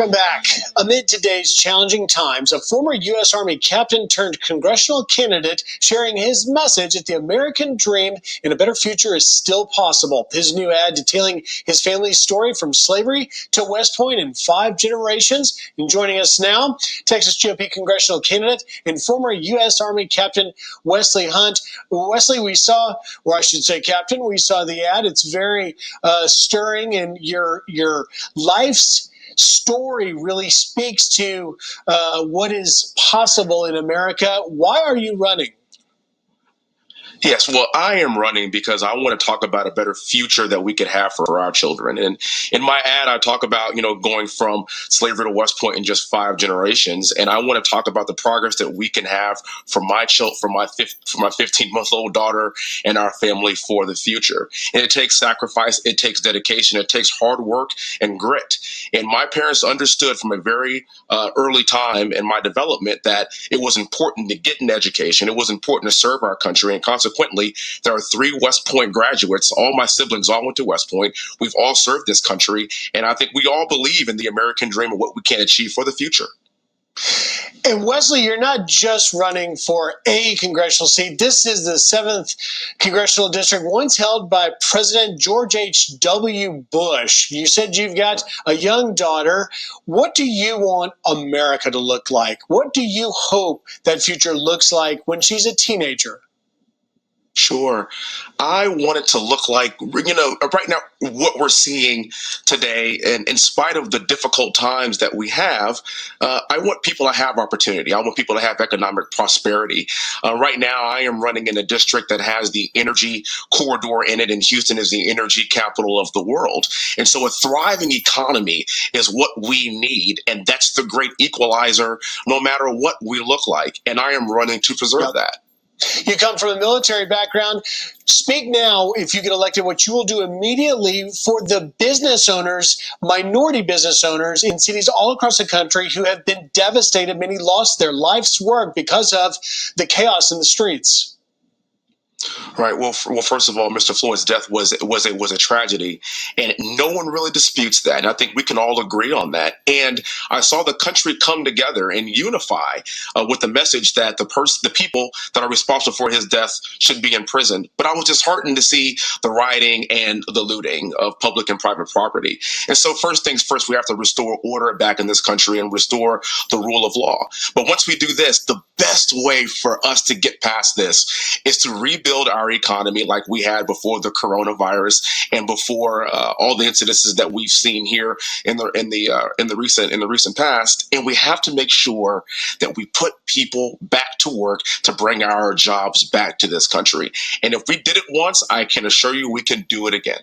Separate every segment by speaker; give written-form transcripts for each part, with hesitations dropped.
Speaker 1: Welcome back. Amid today's challenging times, a former U.S. Army captain turned congressional candidate sharing his message that the American dream in a better future is still possible. His new ad detailing his family's story from slavery to West Point in 5 generations. And joining us now, Texas GOP congressional candidate and former U.S. Army Captain Wesley Hunt. Wesley, we saw, or I should say Captain, we saw the ad. It's very stirring, and your life's story really speaks to what is possible in America. Why are you running?
Speaker 2: Yes, well, I am running because I want to talk about a better future that we could have for our children. And in my ad, I talk about, going from slavery to West Point in just 5 generations. And I want to talk about the progress that we can have for my 15-month-old daughter and our family for the future. And it takes sacrifice, it takes dedication, it takes hard work and grit. And my parents understood from a very early time in my development that it was important to get an education. It was important to serve our country, and consequently, there are 3 West Point graduates. All my siblings all went to West Point. We've all served this country, and I think we all believe in the American dream and what we can achieve for the future.
Speaker 1: And Wesley, you're not just running for a congressional seat. This is the 7th congressional district, once held by President George H.W. Bush. You said you've got a young daughter. What do you want America to look like? What do you hope that future looks like when she's a teenager?
Speaker 2: Sure. I want it to look like, right now, what we're seeing today, and in spite of the difficult times that we have, I want people to have opportunity. I want people to have economic prosperity. Right now, I am running in a district that has the energy corridor in it, and Houston is the energy capital of the world. And so a thriving economy is what we need, and that's the great equalizer, no matter what we look like. And I am running to preserve that.
Speaker 1: You come from a military background. Speak now, if you get elected, what you will do immediately for the business owners, minority business owners in cities all across the country who have been devastated. Many lost their life's work because of the chaos in the streets.
Speaker 2: Right. Well, first of all, Mr. Floyd's death was a tragedy, and no one really disputes that. And I think we can all agree on that. And I saw the country come together and unify with the message that the people that are responsible for his death should be imprisoned. But I was disheartened to see the rioting and the looting of public and private property. And so first things first, we have to restore order back in this country and restore the rule of law. But once we do this, the best way for us to get past this is to rebuild our economy like we had before the coronavirus and before all the incidences that we've seen here in the recent past. And we have to make sure that we put people back to work to bring our jobs back to this country. And if we did it once, I can assure you we can do it again.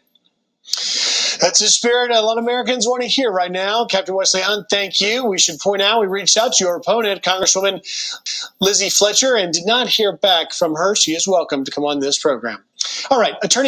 Speaker 1: That's the spirit a lot of Americans want to hear right now. Captain Wesley Hunt, thank you. We should point out we reached out to your opponent, Congresswoman Lizzie Fletcher, and did not hear back from her. She is welcome to come on this program. All right, Attorney